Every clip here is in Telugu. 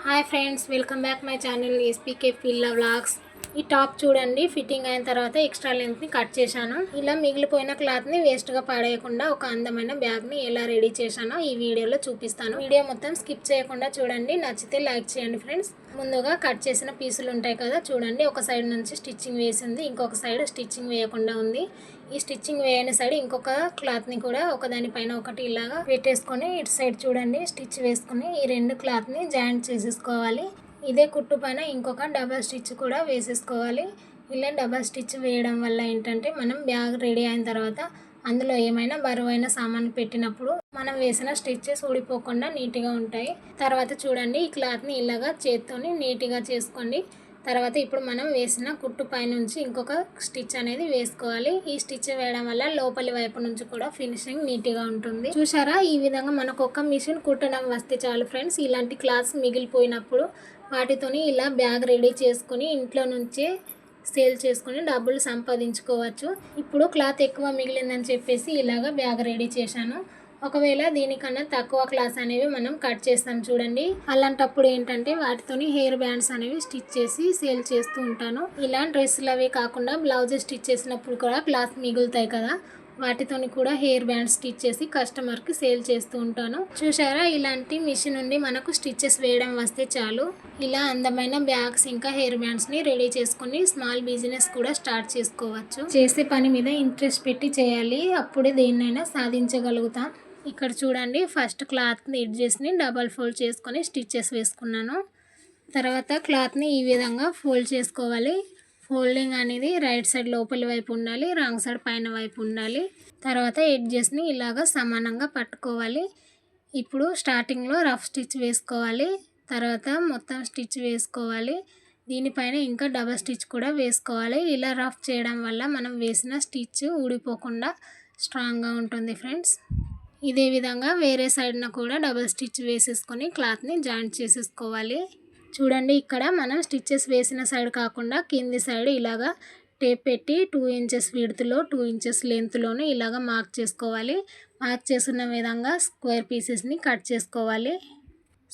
Hi friends, welcome back my channel ఎస్పీకే పిల్ల వ్లాగ్స్. ఈ టాప్ చూడండి, ఫిట్టింగ్ అయిన తర్వాత ఎక్స్ట్రా లెంత్ని కట్ చేశాను. ఇలా మిగిలిపోయిన క్లాత్ని వేస్ట్గా పడేయకుండా ఒక అందమైన బ్యాగ్ని ఎలా రెడీ చేశానో ఈ వీడియోలో చూపిస్తాను. వీడియో మొత్తం స్కిప్ చేయకుండా చూడండి. నచ్చితే లైక్ చేయండి ఫ్రెండ్స్. ముందుగా కట్ చేసిన పీసులు ఉంటాయి కదా, చూడండి ఒక సైడ్ నుంచి స్టిచ్చింగ్ వేసింది, ఇంకొక సైడ్ స్టిచ్చింగ్ వేయకుండా ఉంది. ఈ స్టిచ్చింగ్ వేయని సైడ్ ఇంకొక క్లాత్ని కూడా ఒకదానిపైన ఒకటి ఇలాగా పెట్టేసుకొని ఇటు సైడ్ చూడండి స్టిచ్ వేసుకుని ఈ రెండు క్లాత్ని జాయింట్ చేసేసుకోవాలి. ఇదే కుట్టు పైన ఇంకొక డబల్ స్టిచ్ కూడా వేసేసుకోవాలి. ఇలా డబల్ స్టిచ్ వేయడం వల్ల ఏంటంటే మనం బ్యాగ్ రెడీ అయిన తర్వాత అందులో ఏమైనా బరువైన సామాన్లు పెట్టినప్పుడు మనం వేసిన స్టిచ్చెస్ ఊడిపోకుండా నీట్గా ఉంటాయి. తర్వాత చూడండి ఈ క్లాత్ని ఇలాగా చేత్తోని నీట్గా చేసుకోండి. తర్వాత ఇప్పుడు మనం వేసిన కుట్టు పై నుంచి ఇంకొక స్టిచ్ అనేది వేసుకోవాలి. ఈ స్టిచ్ వేయడం వల్ల లోపలి వైపు నుంచి కూడా ఫినిషింగ్ నీట్గా ఉంటుంది. చూసారా, ఈ విధంగా మనకు ఒక మిషన్ కుట్టడం వస్తే చాలు ఫ్రెండ్స్. ఇలాంటి క్లాత్స్ మిగిలిపోయినప్పుడు వాటితోని ఇలా బ్యాగ్ రెడీ చేసుకుని ఇంట్లో నుంచే సేల్ చేసుకుని డబ్బులు సంపాదించుకోవచ్చు. ఇప్పుడు క్లాత్ ఎక్కువ మిగిలిందని చెప్పేసి ఇలాగ బ్యాగ్ రెడీ చేశాను. ఒకవేళ దీనికన్నా తక్కువ క్లాత్ అనేవి మనం కట్ చేస్తాం చూడండి, అలాంటప్పుడు ఏంటంటే వాటితోని హెయిర్ బ్యాండ్స్ అనేవి స్టిచ్ చేసి సేల్ చేస్తూ ఉంటాను. ఇలా డ్రెస్సులు అవి కాకుండా బ్లౌజ్ స్టిచ్ చేసినప్పుడు కూడా క్లాత్ మిగులుతాయి కదా, వాటితోని కూడా హెయిర్ బ్యాండ్ స్టిచ్ చేసి కస్టమర్కి సేల్ చేస్తూ ఉంటాను. చూసారా, ఇలాంటి మిషన్ నుండి మనకు స్టిచ్చెస్ వేయడం వస్తే చాలు ఇలా అందమైన బ్యాగ్స్ ఇంకా హెయిర్ బ్యాండ్స్ని రెడీ చేసుకుని స్మాల్ బిజినెస్ కూడా స్టార్ట్ చేసుకోవచ్చు. చేసే పని మీద ఇంట్రెస్ట్ పెట్టి చేయాలి, అప్పుడే దేన్నైనా సాధించగలుగుతాం. ఇక్కడ చూడండి, ఫస్ట్ క్లాత్ని ఎడ్జెస్ని డబల్ ఫోల్డ్ చేసుకొని స్టిచ్చెస్ వేసుకున్నాను. తర్వాత క్లాత్ని ఈ విధంగా ఫోల్డ్ చేసుకోవాలి. ఫోల్డింగ్ అనేది రైట్ సైడ్ లోపలి వైపు ఉండాలి, రాంగ్ సైడ్ పైన వైపు ఉండాలి. తర్వాత ఎడ్జెస్ని ఇలాగ సమానంగా పట్టుకోవాలి. ఇప్పుడు స్టార్టింగ్లో రఫ్ స్టిచ్ వేసుకోవాలి, తర్వాత మొత్తం స్టిచ్ వేసుకోవాలి. దీనిపైన ఇంకా డబల్ స్టిచ్ కూడా వేసుకోవాలి. ఇలా రఫ్ చేయడం వల్ల మనం వేసిన స్టిచ్ ఊడిపోకుండా స్ట్రాంగ్గా ఉంటుంది ఫ్రెండ్స్. ఇదే విధంగా వేరే సైడ్న కూడా డబల్ స్టిచ్ వేసేసుకొని క్లాత్ని జాయింట్ చేసేసుకోవాలి. చూడండి, ఇక్కడ మనం స్టిచ్చెస్ వేసిన సైడ్ కాకుండా కింది సైడ్ ఇలాగా టేప్ పెట్టి 2 ఇంచెస్ విడ్త్లో 2 ఇంచెస్ లెంత్లోనే ఇలాగ మార్క్ చేసుకోవాలి. మార్క్ చేసుకున్న విధంగా స్క్వేర్ పీసెస్ని కట్ చేసుకోవాలి.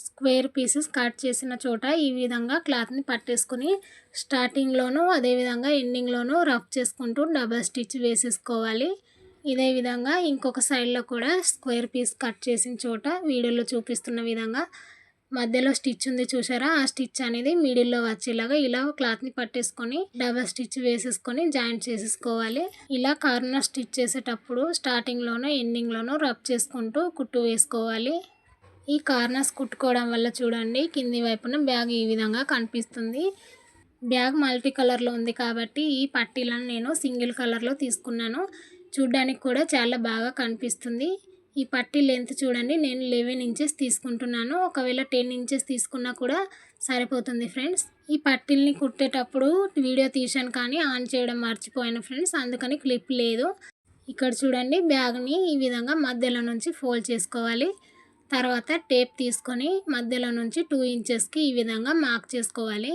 స్క్వేర్ పీసెస్ కట్ చేసిన చోట ఈ విధంగా క్లాత్ని పట్టేసుకొని స్టార్టింగ్లోనూ అదేవిధంగా ఎండింగ్లోనూ రఫ్ చేసుకుంటూ డబల్ స్టిచ్ వేసేసుకోవాలి. ఇదే విధంగా ఇంకొక సైడ్లో కూడా స్క్వేర్ పీస్ కట్ చేసిన చోట వీడియోలో చూపిస్తున్న విధంగా మధ్యలో స్టిచ్ ఉంది చూసారా, ఆ స్టిచ్ అనేది మిడిల్లో వచ్చేలాగా ఇలా క్లాత్ని పట్టేసుకొని డబల్ స్టిచ్ వేసేసుకొని జాయింట్ చేసేసుకోవాలి. ఇలా కార్నర్ స్టిచ్ చేసేటప్పుడు స్టార్టింగ్లోనూ ఎండింగ్లోనూ రబ్ చేసుకుంటూ కుట్టు వేసుకోవాలి. ఈ కార్నర్స్ కుట్టుకోవడం వల్ల చూడండి కింది వైపున బ్యాగ్ ఈ విధంగా కనిపిస్తుంది. బ్యాగ్ మల్టీ కలర్లో ఉంది కాబట్టి ఈ పట్టీలను నేను సింగిల్ కలర్లో తీసుకున్నాను. చూడ్డానికి కూడా చాలా బాగా కనిపిస్తుంది. ఈ పట్టీ లెంత్ చూడండి, నేను 11 ఇంచెస్ తీసుకుంటున్నాను. ఒకవేళ 10 ఇంచెస్ తీసుకున్నా కూడా సరిపోతుంది ఫ్రెండ్స్. ఈ పట్టీల్ని కుట్టేటప్పుడు వీడియో తీసాను కానీ ఆన్ చేయడం మర్చిపోయాను ఫ్రెండ్స్, అందుకని క్లిప్ లేదు. ఇక్కడ చూడండి, బ్యాగ్ని ఈ విధంగా మధ్యలో నుంచి ఫోల్డ్ చేసుకోవాలి. తర్వాత టేప్ తీసుకొని మధ్యలో నుంచి 2 ఇంచెస్కి ఈ విధంగా మార్క్ చేసుకోవాలి.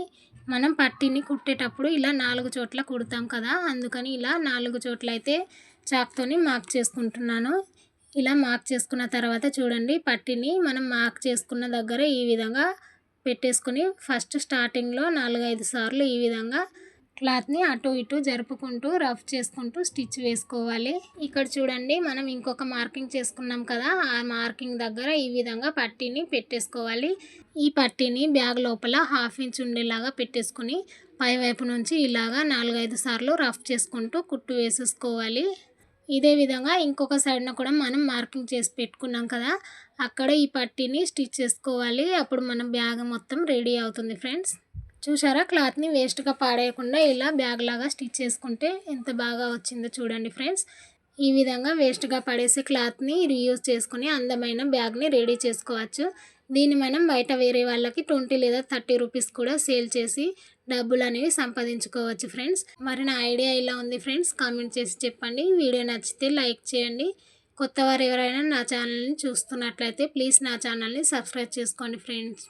మనం పట్టీని కుట్టేటప్పుడు ఇలా 4 చోట్ల కుడతాం కదా, అందుకని ఇలా 4 చోట్ల అయితే చాక్తోని మార్క్ చేసుకుంటున్నాను. ఇలా మార్క్ చేసుకున్న తర్వాత చూడండి, పట్టీని మనం మార్క్ చేసుకున్న దగ్గర ఈ విధంగా పెట్టేసుకొని ఫస్ట్ స్టార్టింగ్లో 4-5 సార్లు ఈ విధంగా క్లాత్ని అటు ఇటు జరుపుకుంటూ రఫ్ చేసుకుంటూ స్టిచ్ వేసుకోవాలి. ఇక్కడ చూడండి, మనం ఇంకొక మార్కింగ్ చేసుకున్నాం కదా, ఆ మార్కింగ్ దగ్గర ఈ విధంగా పట్టీని పెట్టేసుకోవాలి. ఈ పట్టీని బ్యాగ్ లోపల 1/2 ఇంచ్ ఉండేలాగా పెట్టేసుకుని పై వైపు నుంచి ఇలాగా 4-5 సార్లు రఫ్ చేసుకుంటూ కుట్టు వేసేసుకోవాలి. ఇదే విధంగా ఇంకొక సైడ్న కూడా మనం మార్కింగ్ చేసి పెట్టుకున్నాం కదా, అక్కడ ఈ పట్టీని స్టిచ్ చేసుకోవాలి. అప్పుడు మన బ్యాగ్ మొత్తం రెడీ అవుతుంది ఫ్రెండ్స్. చూసారా, క్లాత్ని వేస్ట్గా పాడేయకుండా ఇలా బ్యాగ్ లాగా స్టిచ్ చేసుకుంటే ఎంత బాగా వచ్చిందో చూడండి ఫ్రెండ్స్. ఈ విధంగా వేస్ట్గా పడేసే క్లాత్ని రీయూజ్ చేసుకుని అందమైన బ్యాగ్ని రెడీ చేసుకోవచ్చు. దీన్ని మనం బయట వేరే వాళ్ళకి 20 లేదా 30 రూపీస్ కూడా సేల్ చేసి డబ్బులు అనేవి సంపాదించుకోవచ్చు ఫ్రెండ్స్. మరి నా ఐడియా ఇలా ఉంది ఫ్రెండ్స్, కామెంట్ చేసి చెప్పండి. వీడియో నచ్చితే లైక్ చేయండి. కొత్త వారు ఎవరైనా నా ఛానల్ని చూస్తున్నట్లయితే ప్లీజ్ నా ఛానల్ని సబ్స్క్రైబ్ చేసుకోండి ఫ్రెండ్స్.